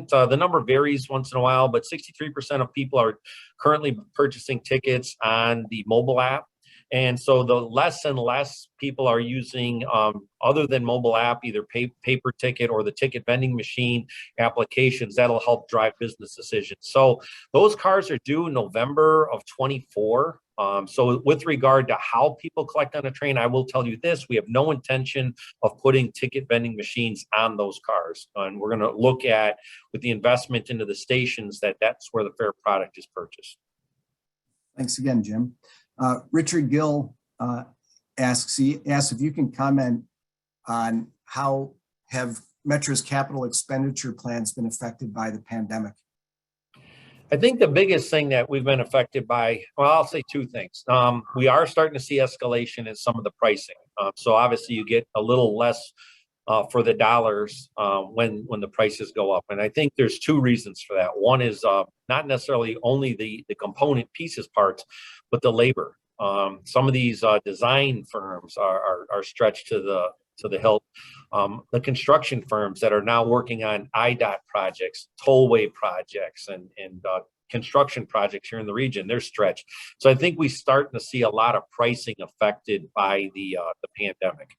The number varies once in a while, but 63% of people are currently purchasing tickets on the mobile app. And so the less and less people are using, other than mobile app, either paper ticket or the ticket vending machine applications. That'll help drive business decisions. So those cars are due November of 24. So with regard to how people collect on a train, I will tell you this: we have no intention of putting ticket vending machines on those cars. And we're going to look at, with the investment into the stations, that's where the fare product is purchased.
Thanks again, Jim. Richard Gill asks if you can comment on how have Metra's capital expenditure plans been affected by the pandemic?
I think the biggest thing that we've been affected by, well, I'll say two things. We are starting to see escalation in some of the pricing. So obviously you get a little less for the dollars when the prices go up. And I think there's two reasons for that. One is not necessarily only the component pieces parts, but the labor. Some of these design firms are stretched to the hilt. The construction firms that are now working on IDOT projects, tollway projects, and construction projects here in the region, they're stretched. So I think we're starting to see a lot of pricing affected by the pandemic.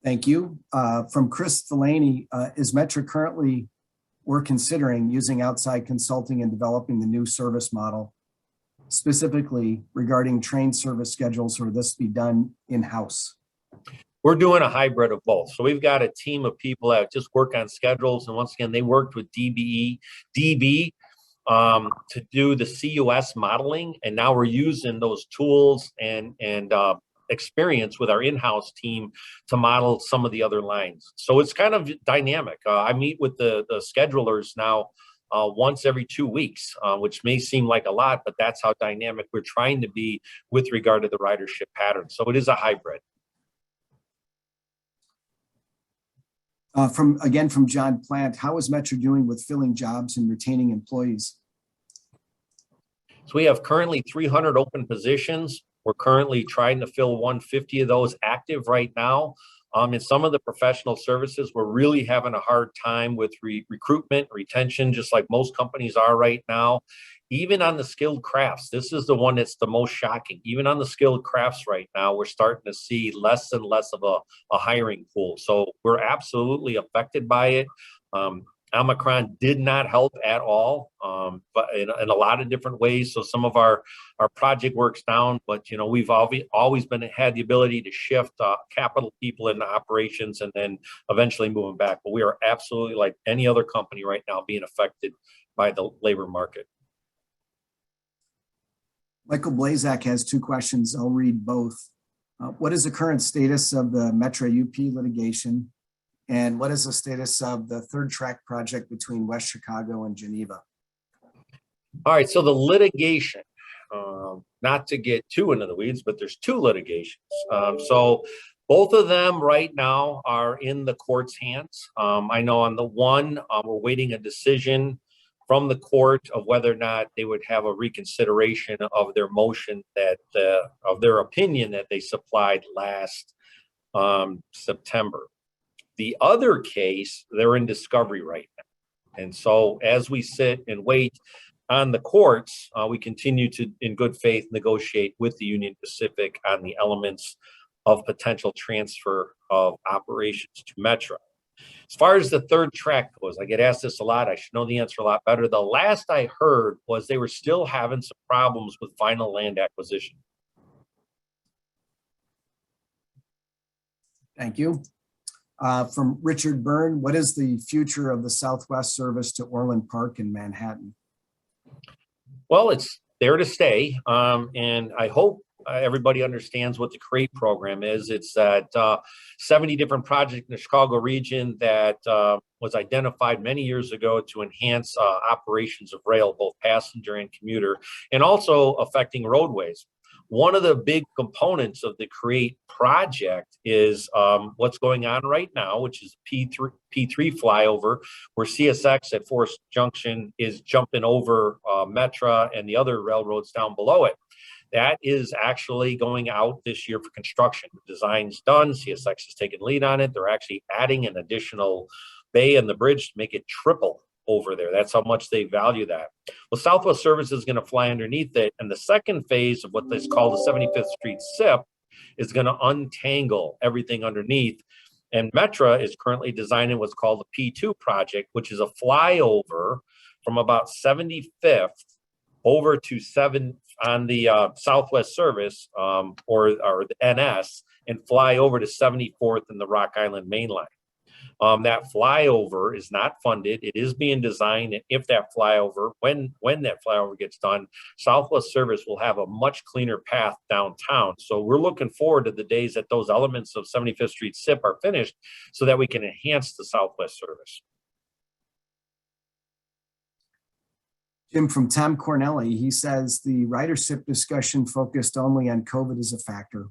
Thank you. From Chris Delaney, is Metra currently or considering using outside consulting and developing the new service model, specifically regarding train service schedules, or this be done in-house?
We're doing a hybrid of both. So we've got a team of people that just work on schedules. And once again, they worked with DB to do the CUS modeling. And now we're using those tools and experience with our in-house team to model some of the other lines. So it's kind of dynamic. I meet with the schedulers now once every 2 weeks, which may seem like a lot, but that's how dynamic we're trying to be with regard to the ridership pattern. So it is a hybrid. From
John Plant, how is Metra doing with filling jobs and retaining employees?
So we have currently 300 open positions. We're currently trying to fill 150 of those active right now. In some of the professional services, we're really having a hard time with recruitment, retention, just like most companies are right now. Even on the skilled crafts, this is the one that's the most shocking. Even on the skilled crafts right now, we're starting to see less and less of a hiring pool. So we're absolutely affected by it. Omicron did not help at all, but in a lot of different ways. So some of our project work's down, but we've always had the ability to shift capital people into operations and then eventually moving back. But we are absolutely, like any other company right now, being affected by the labor market.
Michael Blazak has two questions. I'll read both. What is the current status of the Metra UP litigation? And what is the status of the third track project between West Chicago and Geneva?
All right, so the litigation, not to get too into the weeds, but there's two litigations. So both of them right now are in the court's hands. I know on the one, we're waiting a decision from the court of whether or not they would have a reconsideration of their motion of their opinion that they supplied last September. The other case, they're in discovery right now. And so as we sit and wait on the courts, we continue to, in good faith, negotiate with the Union Pacific on the elements of potential transfer of operations to Metra. As far as the third track goes, I get asked this a lot. I should know the answer a lot better. The last I heard was they were still having some problems with final land acquisition.
Thank you. From Richard Byrne, what is the future of the Southwest service to Orland Park in Manhattan?
Well, it's there to stay. And I hope everybody understands what the CREATE program is. It's that 70 different projects in the Chicago region that was identified many years ago to enhance operations of rail, both passenger and commuter, and also affecting roadways. One of the big components of the CREATE project is what's going on right now, which is P3 flyover, where CSX at Forest Junction is jumping over Metra and the other railroads down below it. That is actually going out this year for construction. The design's done. CSX is taking lead on it. They're actually adding an additional bay in the bridge to make it triple over there. That's how much they value that. Well, Southwest Service is going to fly underneath it. And the second phase of what is called the 75th Street SIP is going to untangle everything underneath. And Metra is currently designing what's called the P2 project, which is a flyover from about 75th over to 7 on the Southwest Service or the NS and fly over to 74th in the Rock Island Main Line. That flyover is not funded. It is being designed. And if that flyover, when that flyover gets done, Southwest Service will have a much cleaner path downtown. So we're looking forward to the days that those elements of 75th Street SIP are finished so that we can enhance the Southwest Service.
Jim, from Tom Cornelli, he says the ridership discussion focused only on COVID as a factor.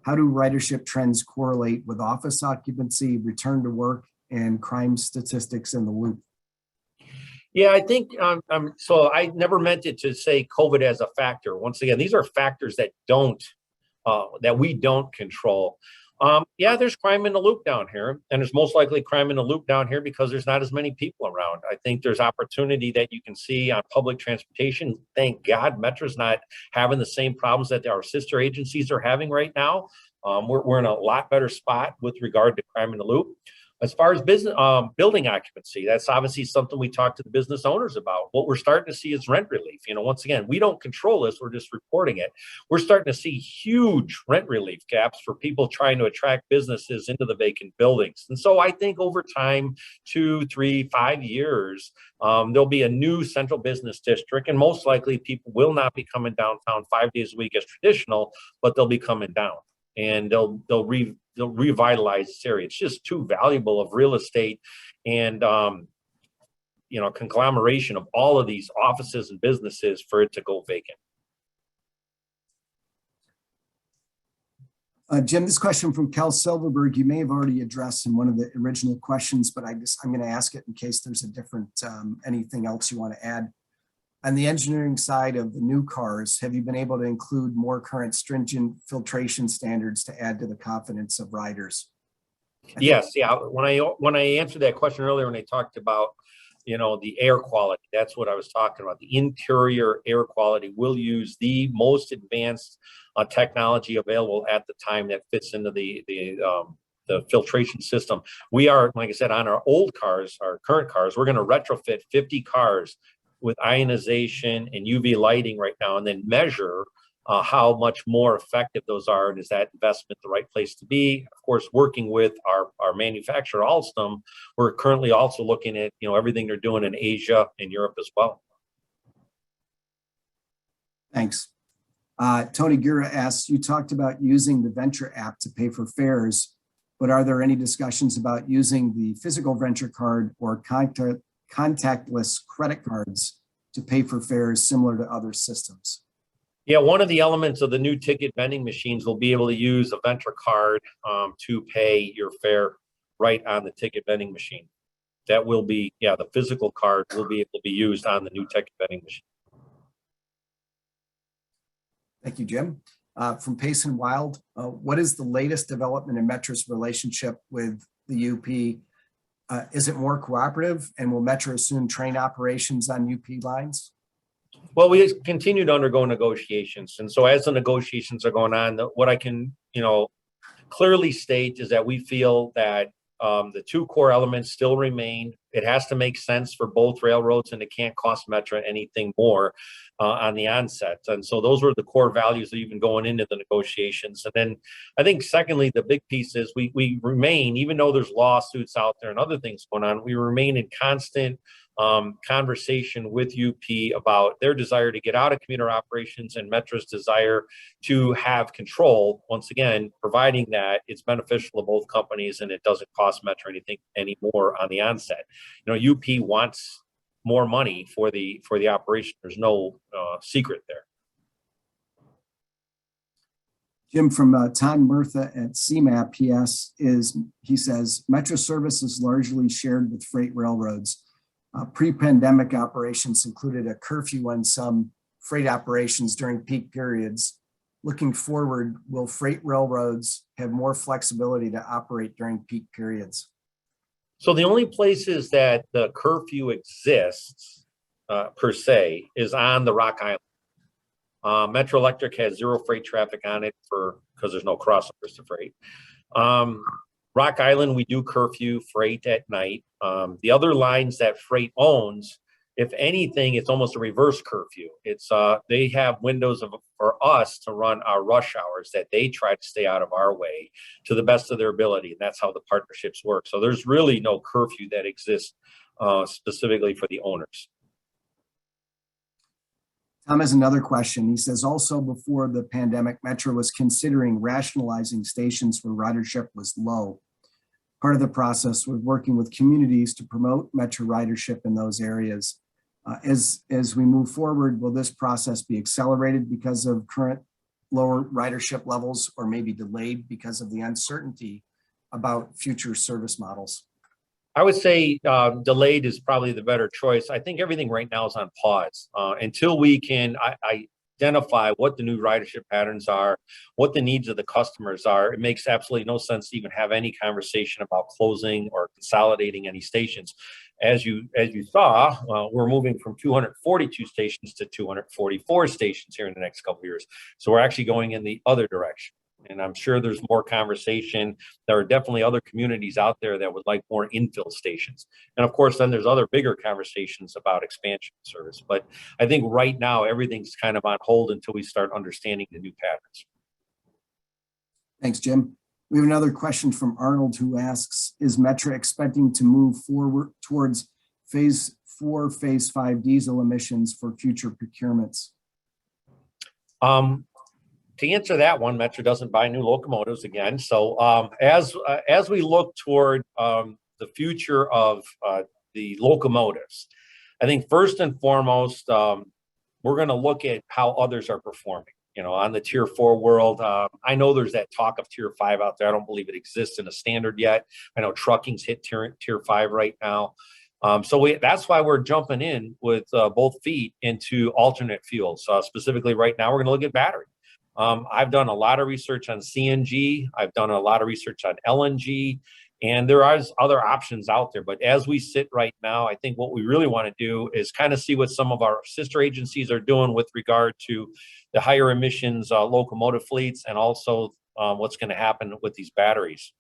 How do ridership trends correlate with office occupancy, return to work, and crime statistics in the loop?
Yeah, I think so. I never meant it to say COVID as a factor. Once again, these are factors that we don't control. Yeah, there's crime in the loop down here, and there's most likely crime in the loop down here because there's not as many people around. I think there's opportunity that you can see on public transportation. Thank God Metra's not having the same problems that our sister agencies are having right now. We're in a lot better spot with regard to crime in the loop. As far as business building occupancy, that's obviously something we talk to the business owners about. What we're starting to see is rent relief. Once again, we don't control this, we're just reporting it. We're starting to see huge rent relief gaps for people trying to attract businesses into the vacant buildings. And so I think over time, 2, 3, 5 years, there'll be a new central business district, and most likely people will not be coming downtown 5 days a week as traditional, but they'll be coming down. And they'll revitalize this area. It's just too valuable of real estate and conglomeration of all of these offices and businesses for it to go vacant.
Jim, this question from Kel Silverberg, you may have already addressed in one of the original questions, but I'm going to ask it in case there's a different anything else you want to add. On the engineering side of the new cars, have you been able to include more current stringent filtration standards to add to the confidence of riders?
Yes, yeah. When I answered that question earlier, when I talked about the air quality, that's what I was talking about. The interior air quality will use the most advanced technology available at the time that fits into the filtration system. We are, like I said, on our old cars, our current cars, we're going to retrofit 50 cars with ionization and UV lighting right now, and then measure how much more effective those are, and is that investment the right place to be? Of course, working with our manufacturer, Alstom, we're currently also looking at everything they're doing in Asia and Europe as well.
Thanks. Tony Gura asks, you talked about using the Venture app to pay for fares, but are there any discussions about using the physical Venture card or contactless credit cards to pay for fares similar to other systems?
Yeah, one of the elements of the new ticket vending machines will be able to use a Venture card to pay your fare right on the ticket vending machine. That will be, the physical card will be able to be used on the new ticket vending machine.
Thank you, Jim. From Pace and Wild, what is the latest development in Metra's relationship with the UP? Is it more cooperative, and will Metra soon train operations on UP lines?
Well, we continue to undergo negotiations. And so as the negotiations are going on, what I can, clearly state is that we feel that the two core elements still remain. It has to make sense for both railroads, and it can't cost Metra anything more on the onset. And so those were the core values even going into the negotiations. And then I think secondly, the big piece is we remain, even though there's lawsuits out there and other things going on, we remain in constant conversation with UP about their desire to get out of commuter operations and Metra's desire to have control, once again, providing that it's beneficial to both companies and it doesn't cost Metra anything anymore on the onset. You know, UP wants more money for the operation. There's no secret there.
Jim, from Todd Murtha at CMAP, he says, Metra service is largely shared with freight railroads. Pre-pandemic operations included a curfew on some freight operations during peak periods. Looking forward, will freight railroads have more flexibility to operate during peak periods?
So the only places that the curfew exists per se is on the Rock Island. Metro Electric has zero freight traffic on it because there's no crossovers to freight. Rock Island, we do curfew freight at night. The other lines that freight owns, if anything, it's almost a reverse curfew. It's they have windows for us to run our rush hours that they try to stay out of our way to the best of their ability. And that's how the partnerships work. So there's really no curfew that exists specifically for the owners.
Tom has another question. He says, also before the pandemic, Metra was considering rationalizing stations where ridership was low. Part of the process was working with communities to promote Metra ridership in those areas. As we move forward, will this process be accelerated because of current lower ridership levels, or maybe delayed because of the uncertainty about future service models?
I would say delayed is probably the better choice. I think everything right now is on pause until we can identify what the new ridership patterns are, what the needs of the customers are. It makes absolutely no sense to even have any conversation about closing or consolidating any stations. As you saw, we're moving from 242 stations to 244 stations here in the next couple of years. So we're actually going in the other direction. And I'm sure there's more conversation. There are definitely other communities out there that would like more infill stations. And of course, then there's other bigger conversations about expansion service. But I think right now, everything's kind of on hold until we start understanding the new patterns.
Thanks, Jim. We have another question from Arnold, who asks, is Metra expecting to move forward towards phase 4, phase 5 diesel emissions for future procurements?
To answer that one, Metra doesn't buy new locomotives again. So as we look toward the future of the locomotives, I think first and foremost, we're going to look at how others are performing. You know, on the tier 4 world, I know there's that talk of tier 5 out there. I don't believe it exists in a standard yet. I know trucking's hit tier 5 right now. So that's why we're jumping in with both feet into alternate fuels. Specifically right now, we're going to look at battery. I've done a lot of research on CNG. I've done a lot of research on LNG, and there are other options out there. But as we sit right now, I think what we really want to do is kind of see what some of our sister agencies are doing with regard to the higher emissions locomotive fleets, and also what's going to happen with these batteries.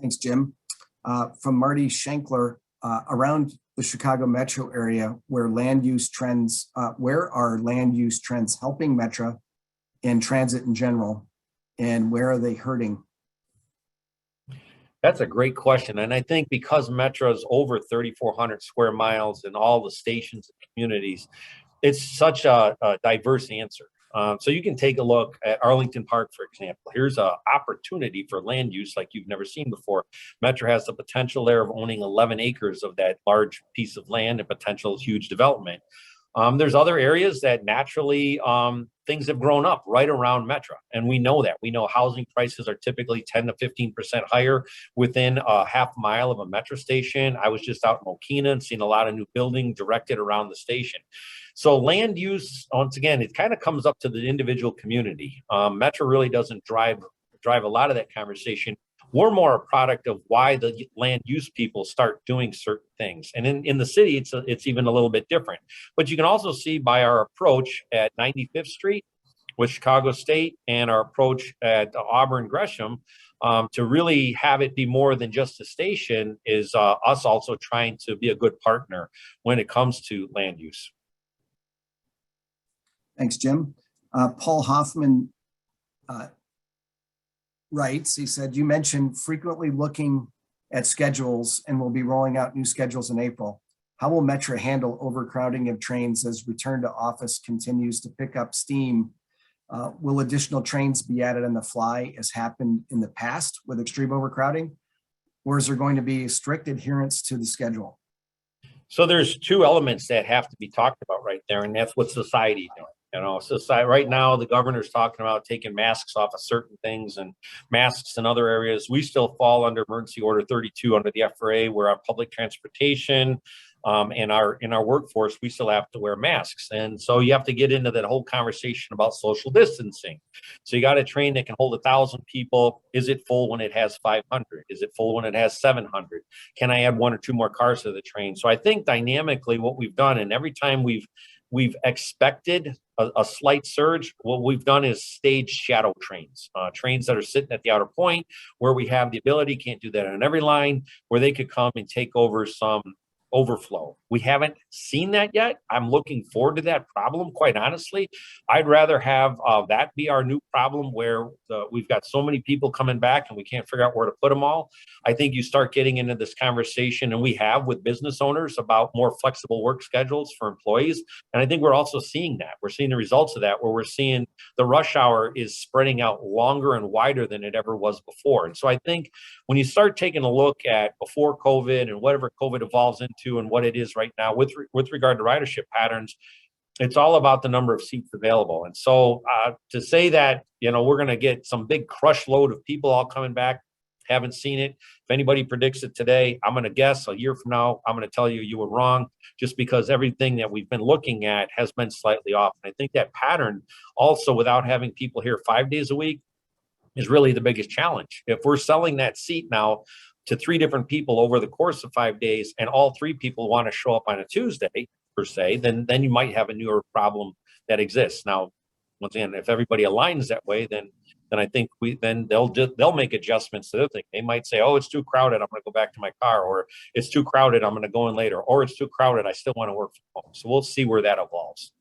Thanks, Jim. From Marty Schenkler, around the Chicago metro area, where are land use trends helping Metra and transit in general, and where are they hurting?
That's a great question. And I think because Metra is over 3,400 square miles and all the stations and communities, it's such a diverse answer. So you can take a look at Arlington Park, for example. Here's an opportunity for land use like you've never seen before. Metra has the potential there of owning 11 acres of that large piece of land and potential huge development. There's other areas that naturally things have grown up right around Metra. And we know that. We know housing prices are typically 10 to 15% higher within a half mile of a Metra station. I was just out in Mokina and seen a lot of new building directed around the station. So land use, once again, it kind of comes up to the individual community. Metra really doesn't drive a lot of that conversation. We're more a product of why the land use people start doing certain things. And in the city, it's even a little bit different. But you can also see by our approach at 95th Street with Chicago State and our approach at Auburn Gresham to really have it be more than just a station is us also trying to be a good partner when it comes to land use.
Thanks, Jim. Paul Hoffman writes, he said, you mentioned frequently looking at schedules and will be rolling out new schedules in April. How will Metra handle overcrowding of trains as return to office continues to pick up steam? Will additional trains be added on the fly as happened in the past with extreme overcrowding? Or is there going to be strict adherence to the schedule?
So there's two elements that have to be talked about right there, and that's what society doing. You know, society right now, the governor's talking about taking masks off of certain things and masks in other areas. We still fall under emergency order 32 under the FRA, where our public transportation and in our workforce, we still have to wear masks. And so you have to get into that whole conversation about social distancing. So you got a train that can hold 1,000 people. Is it full when it has 500? Is it full when it has 700? Can I add 1 or 2 more cars to the train? So I think dynamically what we've done, and every time we've expected a slight surge, what we've done is stage shadow trains, trains that are sitting at the outer point where we have the ability, can't do that on every line, where they could come and take over some overflow. We haven't seen that yet. I'm looking forward to that problem, quite honestly. I'd rather have that be our new problem, where we've got so many people coming back and we can't figure out where to put them all. I think you start getting into this conversation, and we have with business owners, about more flexible work schedules for employees. And I think we're also seeing that. We're seeing the results of that, where we're seeing the rush hour is spreading out longer and wider than it ever was before. And so I think when you start taking a look at before COVID and whatever COVID evolves into and what it is right now with regard to ridership patterns, it's all about the number of seats available. And so to say that, you know, we're going to get some big crush load of people all coming back, haven't seen it. If anybody predicts it today, I'm going to guess a year from now, I'm going to tell you you were wrong, just because everything that we've been looking at has been slightly off. And I think that pattern also, without having people here 5 days a week, is really the biggest challenge. If we're selling that seat now to 3 different people over the course of 5 days, and all 3 people want to show up on a Tuesday per se, then you might have a newer problem that exists. Now, once again, if everybody aligns that way, then I think they'll make adjustments to their thing. They might say, oh, it's too crowded, I'm going to go back to my car, or it's too crowded, I'm going to go in later, or it's too crowded, I still want to work from home. So we'll see where that evolves.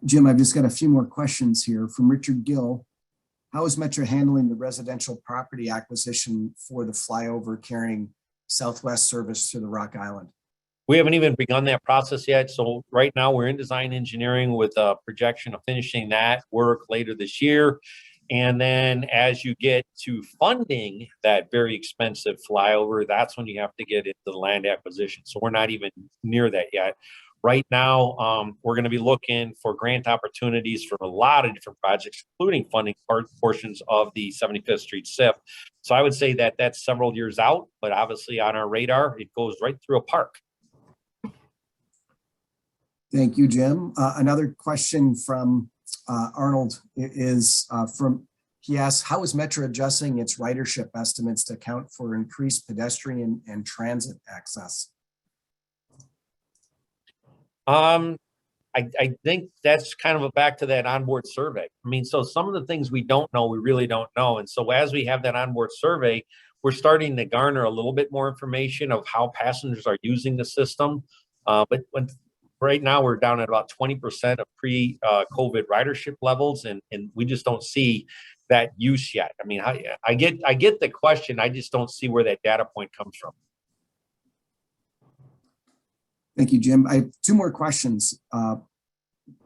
Jim, I've just got a few more questions here from Richard Gill. How is Metra handling the residential property acquisition for the flyover carrying Southwest service to the Rock Island?
We haven't even begun that process yet. So right now we're in design engineering with a projection of finishing that work later this year. And then as you get to funding that very expensive flyover, that's when you have to get into the land acquisition. So we're not even near that yet. Right now, we're going to be looking for grant opportunities for a lot of different projects, including funding portions of the 75th Street SIP. So I would say that that's several years out, but obviously on our radar, it goes right through a park.
Thank you, Jim. Another question from Arnold is he asks, how is Metra adjusting its ridership estimates to account for increased pedestrian and transit access?
I think that's kind of back to that onboard survey. I mean, so some of the things we don't know, we really don't know. And so as we have that onboard survey, we're starting to garner a little bit more information of how passengers are using the system. But right now we're down at about 20% of pre-COVID ridership levels, and we just don't see that use yet. I mean, I get the question, I just don't see where that data point comes from.
Thank you, Jim. I have 2 more questions.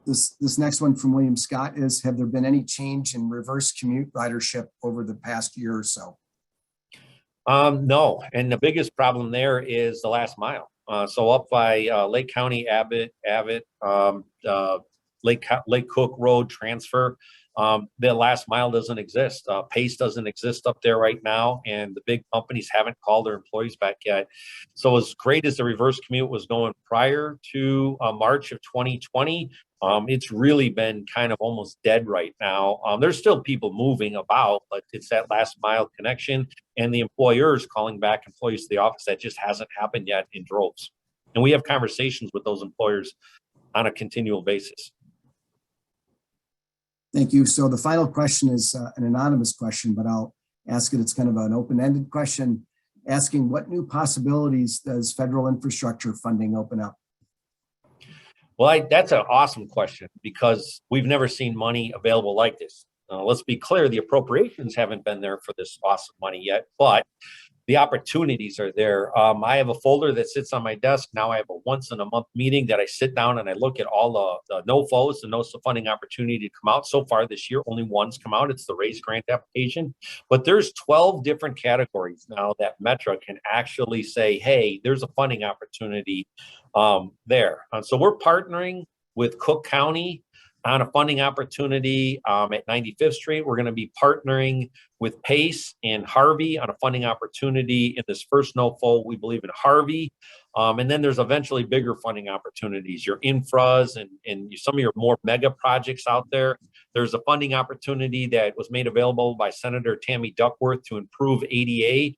This next one from William Scott is, have there been any change in reverse commute ridership over the past year or so?
No, and the biggest problem there is the last mile. So up by Lake County, Abbott, Lake Cook Road transfer, the last mile doesn't exist. Pace doesn't exist up there right now, and the big companies haven't called their employees back yet. So as great as the reverse commute was going prior to March of 2020, it's really been kind of almost dead right now. There's still people moving about, but it's that last mile connection and the employers calling back employees to the office that just hasn't happened yet in droves. And we have conversations with those employers on a continual basis.
Thank you. So the final question is an anonymous question, but I'll ask it. It's kind of an open-ended question asking, what new possibilities does federal infrastructure funding open up?
Well, that's an awesome question, because we've never seen money available like this. Let's be clear, the appropriations haven't been there for this awesome money yet, but the opportunities are there. I have a folder that sits on my desk. Now I have a once in a month meeting that I sit down and I look at all the NOFOs, the notice of funding opportunity to come out. So far this year, only one's come out. It's the raise grant application. But there's 12 different categories now that Metra can actually say, hey, there's a funding opportunity there. So we're partnering with Cook County on a funding opportunity at 95th Street. We're going to be partnering with Pace and Harvey on a funding opportunity in this first NOFO. We believe in Harvey. And then there's eventually bigger funding opportunities, your infras and some of your more mega projects out there. There's a funding opportunity that was made available by Senator Tammy Duckworth to improve ADA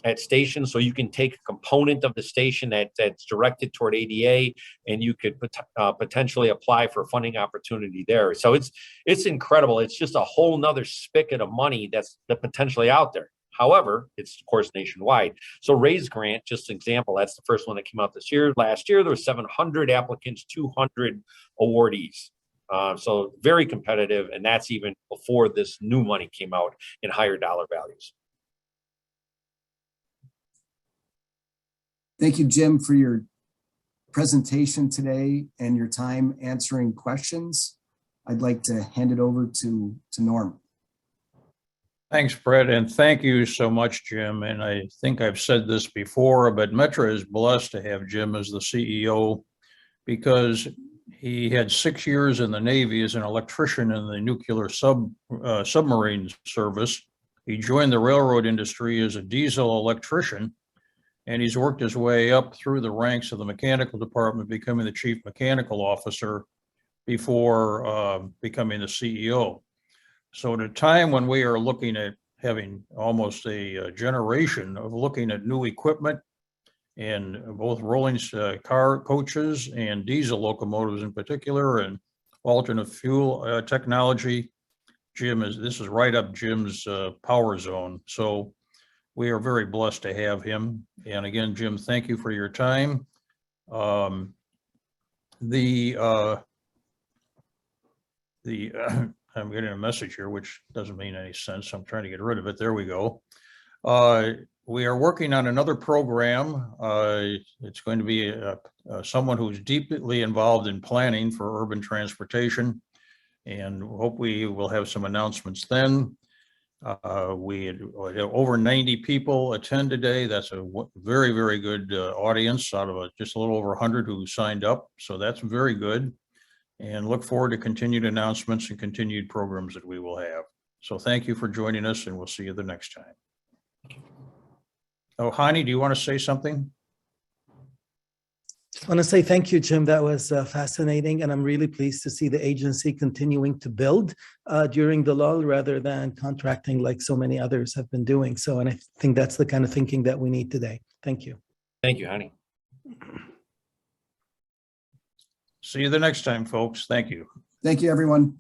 at stations. So you can take a component of the station that's directed toward ADA, and you could potentially apply for a funding opportunity there. So it's incredible. It's just a whole nother spigot of money that's potentially out there. However, it's of course nationwide. So raise grant, just an example, that's the first one that came out this year. Last year, there were 700 applicants, 200 awardees. So very competitive. And that's even before this new money came out in higher dollar values.
Thank you, Jim, for your presentation today and your time answering questions. I'd like to hand it over to Norm.
Thanks, Brett, and thank you so much, Jim. And I think I've said this before, but Metra is blessed to have Jim as the CEO because he had 6 years in the Navy as an electrician in the nuclear submarine service. He joined the railroad industry as a diesel electrician, and he's worked his way up through the ranks of the mechanical department, becoming the chief mechanical officer before becoming the CEO. So at a time when we are looking at having almost a generation of looking at new equipment in both rolling car coaches and diesel locomotives in particular, and alternate fuel technology, this is right up Jim's power zone. So we are very blessed to have him. And again, Jim, thank you for your time. I'm getting a message here, which doesn't mean any sense. I'm trying to get rid of it. There we go. We are working on another program. It's going to be someone who's deeply involved in planning for urban transportation, and hope we will have some announcements then. We had over 90 people attend today. That's a very, very good audience out of just a little over 100 who signed up. So that's very good. And look forward to continued announcements and continued programs that we will have. So thank you for joining us, and we'll see you the next time. Oh, Hani, do you want to say something?
Just want to say thank you, Jim. That was fascinating, and I'm really pleased to see the agency continuing to build during the lull rather than contracting like so many others have been doing. So, and I think that's the kind of thinking that we need today. Thank you.
Thank you, honey.
See you the next time, folks. Thank you.
Thank you, everyone.